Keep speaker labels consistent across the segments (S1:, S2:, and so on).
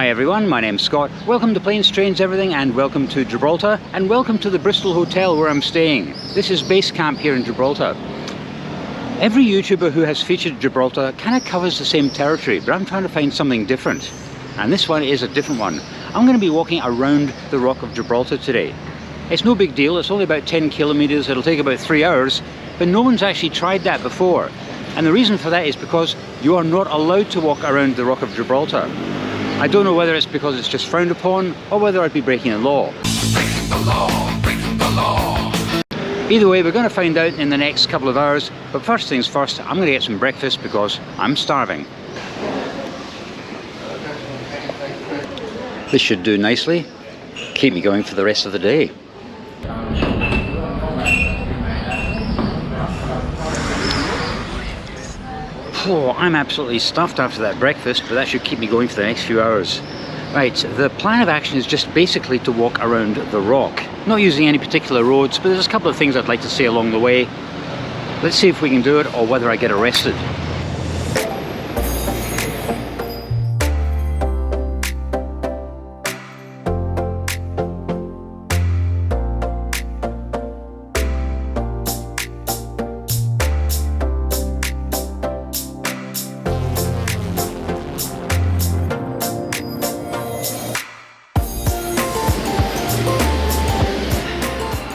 S1: Hi everyone, my name's Scott. Welcome to Planes, Trains, Everything, and welcome to Gibraltar, and welcome to the Bristol Hotel where I'm staying. This is base camp here in Gibraltar. Every YouTuber who has featured Gibraltar kind of covers the same territory, but I'm trying to find something different. And this one is a different one. I'm going to be walking around the Rock of Gibraltar today. It's no big deal, it's only about 10 kilometers, it'll take about 3 hours, but no one's actually tried that before. And the reason for that is because you are not allowed to walk around the Rock of Gibraltar. I don't know whether it's because it's just frowned upon or whether I'd be breaking the law.
S2: Breaking the law, breaking the law.
S1: Either way, we're going to find out in the next couple of hours, but first things first, I'm going to get some breakfast because I'm starving. This should do nicely, keep me going for the rest of the day. Oh, I'm absolutely stuffed after that breakfast, but that should keep me going for the next few hours. Right, the plan of action is just basically to walk around the rock. Not using any particular roads, but there's a couple of things I'd like to see along the way. Let's see if we can do it or whether I get arrested.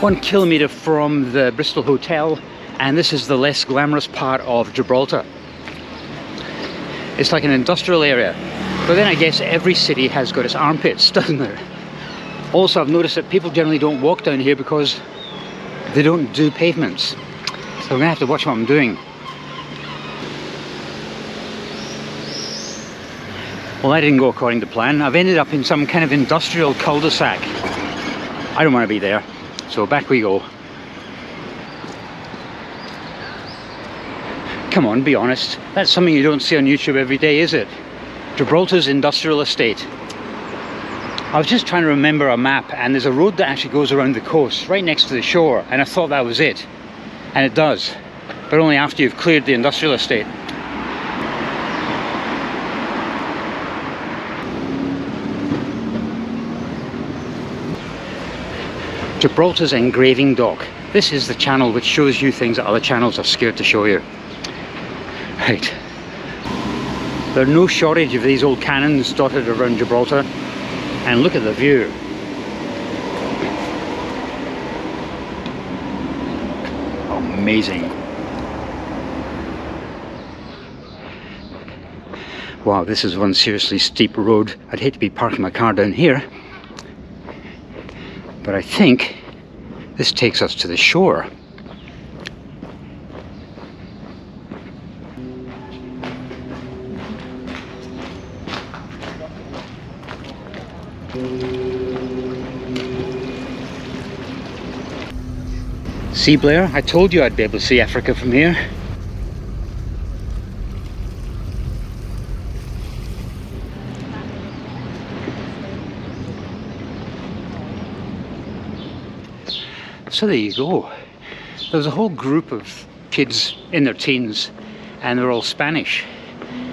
S1: One kilometre from the Bristol Hotel, and this is the less glamorous part of Gibraltar. It's like an industrial area, but then I guess every city has got its armpits, doesn't there? Also, I've noticed that people generally don't walk down here because they don't do pavements. So I'm going to have to watch what I'm doing. Well, that didn't go according to plan. I've ended up in some kind of industrial cul-de-sac. I don't want to be there. So back we go. Come on, be honest. That's something you don't see on YouTube every day, is it? Gibraltar's industrial estate. I was just trying to remember a map, and there's a road that actually goes around the coast, right next to the shore, and I thought that was it. And it does, but only after you've cleared the industrial estate. Gibraltar's engraving dock. This is the channel which shows you things that other channels are scared to show you. Right. There's no shortage of these old cannons dotted around Gibraltar. And look at the view. Amazing. Wow, this is one seriously steep road. I'd hate to be parking my car down here. But I think this takes us to the shore. See, Blair, I told you I'd be able to see Africa from here. So there you go. There was a whole group of kids in their teens and they were all Spanish.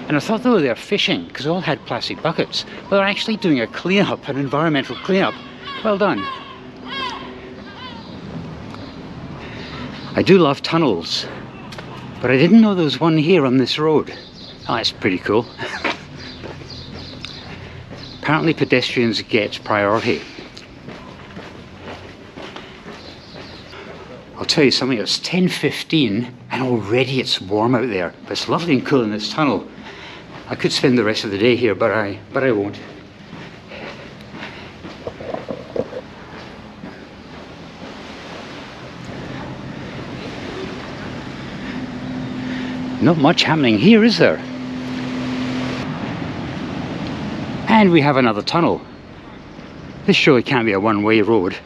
S1: And I thought, though, they were fishing because they all had plastic buckets. But they're actually doing a clean-up, an environmental clean-up. Well done. I do love tunnels, but I didn't know there was one here on this road. Oh, that's pretty cool. Apparently pedestrians get priority. I'll tell you something, it's 10:15 and already it's warm out there, but it's lovely and cool in this tunnel. I could spend the rest of the day here, but I won't. Not much happening here, is there? And we have another tunnel. This surely can't be a one-way road.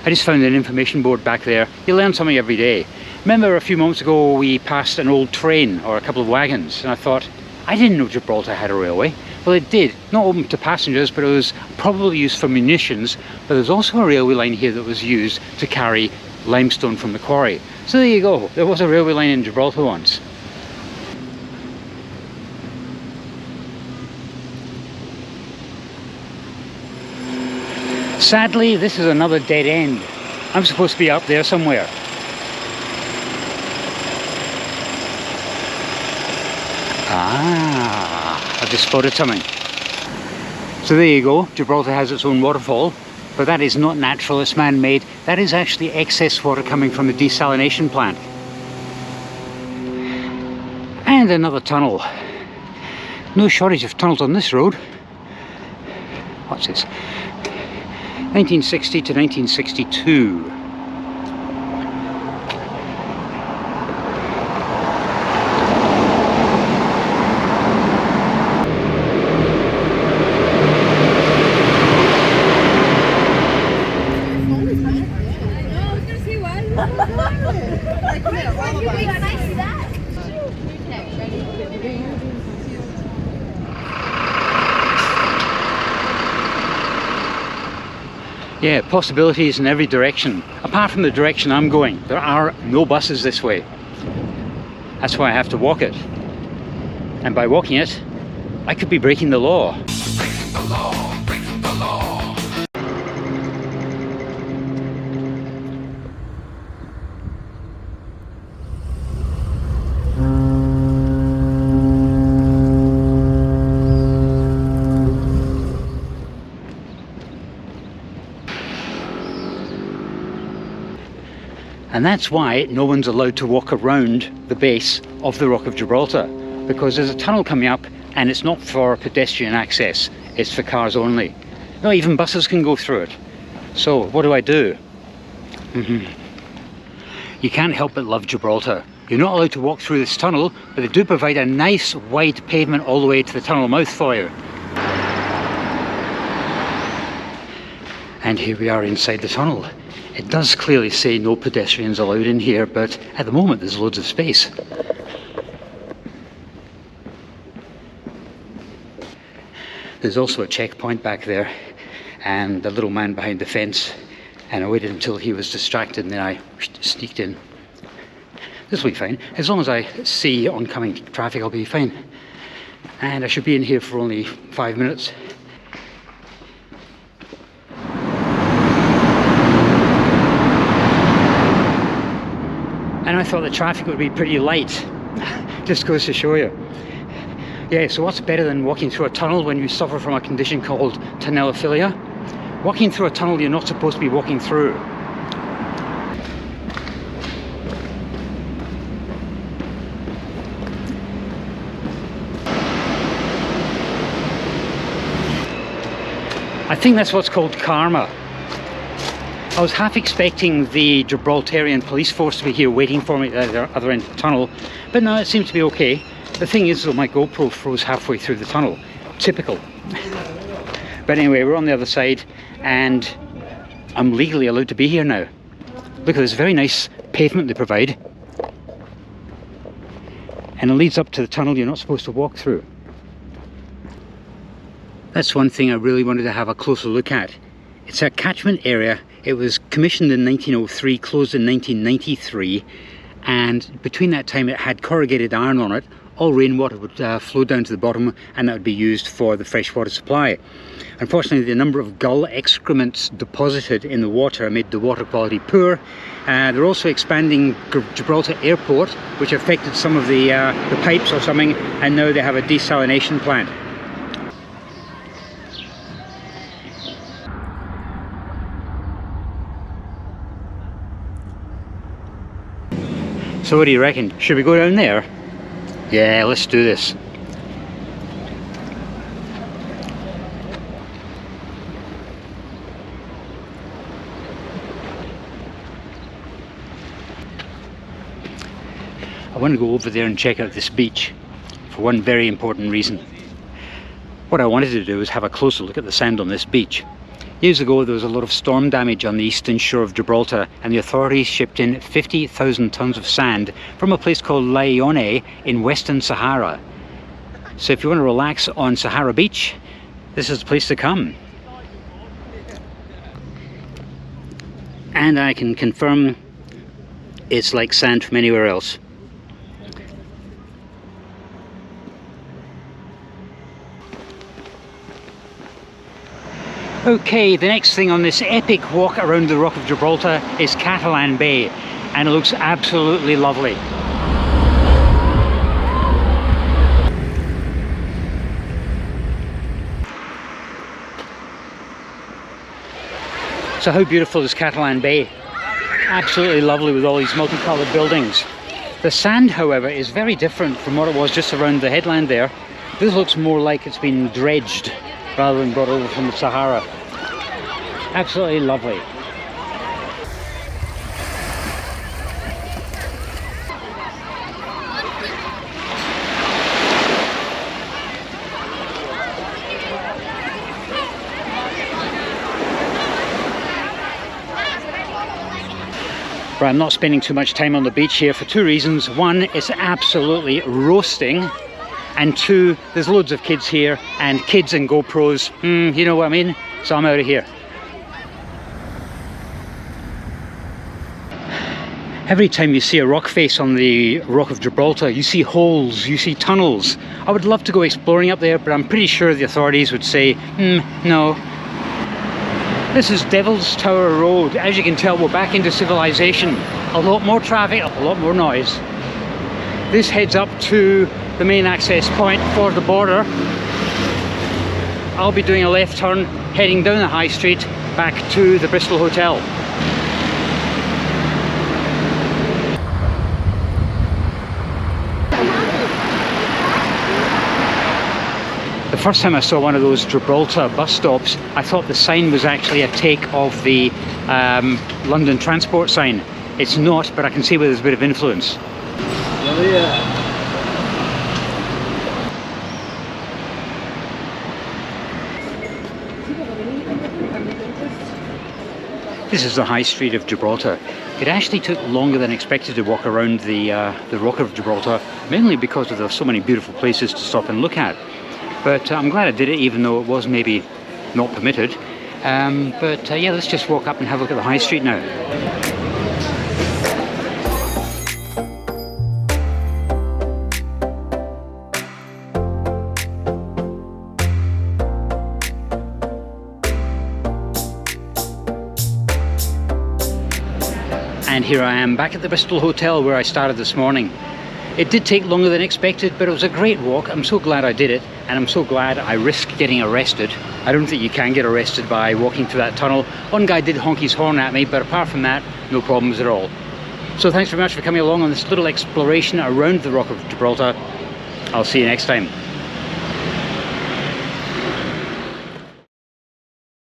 S1: I just found an information board back there. You learn something every day. Remember a few moments ago we passed an old train or a couple of wagons, and I thought, I didn't know Gibraltar had a railway. Well, it did. Not open to passengers, but it was probably used for munitions. But there's also a railway line here that was used to carry limestone from the quarry. So there you go. There was a railway line in Gibraltar once. Sadly, this is another dead end. I'm supposed to be up there somewhere. Ah, I've just spotted something. So there you go, Gibraltar has its own waterfall, but that is not natural, it's man-made. That is actually excess water coming from the desalination plant. And another tunnel. No shortage of tunnels on this road. What's this? 1960 to 1962. Yeah, possibilities in every direction. Apart from the direction I'm going, there are no buses this way. That's why I have to walk it. And by walking it, I could be breaking the law.
S2: Breaking the law, breaking the law.
S1: And that's why no one's allowed to walk around the base of the Rock of Gibraltar, because there's a tunnel coming up and it's not for pedestrian access, it's for cars only. Not even buses can go through it. So what do I do? You can't help but love Gibraltar. You're not allowed to walk through this tunnel, but they do provide a nice wide pavement all the way to the tunnel mouth for you. And here we are inside the tunnel. It does clearly say no pedestrians allowed in here, but at the moment there's loads of space. There's also a checkpoint back there, and the little man behind the fence, and I waited until he was distracted and then I sneaked in. This will be fine. As long as I see oncoming traffic, I'll be fine. And I should be in here for only 5 minutes. And I thought the traffic would be pretty light. Just goes to show you. Yeah, so what's better than walking through a tunnel when you suffer from a condition called tunnelophilia? Walking through a tunnel you're not supposed to be walking through. I think that's what's called karma. I was half expecting the Gibraltarian police force to be here waiting for me at the other end of the tunnel, but no, it seemed to be okay. The thing is, though, my GoPro froze halfway through the tunnel. Typical. But anyway, we're on the other side, and I'm legally allowed to be here now. Look at this very nice pavement they provide. And it leads up to the tunnel you're not supposed to walk through. That's one thing I really wanted to have a closer look at. It's a catchment area. It was commissioned in 1903, closed in 1993, and between that time it had corrugated iron on it. All rainwater would flow down to the bottom, and that would be used for the freshwater supply. Unfortunately, the number of gull excrements deposited in the water made the water quality poor. They're also expanding Gibraltar Airport, which affected some of the pipes or something, and now they have a desalination plant. So what do you reckon? Should we go down there? Yeah, let's do this. I want to go over there and check out this beach for one very important reason. What I wanted to do was have a closer look at the sand on this beach. Years ago there was a lot of storm damage on the eastern shore of Gibraltar, and the authorities shipped in 50,000 tons of sand from a place called Laione in Western Sahara. So if you want to relax on Sahara Beach, this is the place to come. And I can confirm it's like sand from anywhere else. Okay, the next thing on this epic walk around the Rock of Gibraltar is Catalan Bay, and it looks absolutely lovely. So how beautiful is Catalan Bay? Absolutely lovely with all these multicolored buildings. The sand, however, is very different from what it was just around the headland there. This looks more like it's been dredged rather than brought over from the Sahara. Absolutely lovely. Right, I'm not spending too much time on the beach here for two reasons. One, it's absolutely roasting. And two, there's loads of kids here, and kids and GoPros, you know what I mean? So I'm out of here. Every time you see a rock face on the Rock of Gibraltar, you see holes, you see tunnels. I would love to go exploring up there, but I'm pretty sure the authorities would say, no. This is Devil's Tower Road. As you can tell, we're back into civilization. A lot more traffic, a lot more noise. This heads up to the main access point for the border. I'll be doing a left turn, heading down the high street back to the Bristol Hotel. The first time I saw one of those Gibraltar bus stops, I thought the sign was actually a take of the London Transport sign. It's not, but I can see where there's a bit of influence. This is the high street of Gibraltar. It actually took longer than expected to walk around the Rock of Gibraltar, mainly because there are so many beautiful places to stop and look at. But I'm glad I did it, even though it was maybe not permitted. Yeah, let's just walk up and have a look at the high street now. And here I am back at the Bristol Hotel where I started this morning. It did take longer than expected, but it was a great walk. I'm so glad I did it, and I'm so glad I risked getting arrested. I don't think you can get arrested by walking through that tunnel. One guy did honk his horn at me, but apart from that, no problems at all. So thanks very much for coming along on this little exploration around the Rock of Gibraltar. I'll see you next time.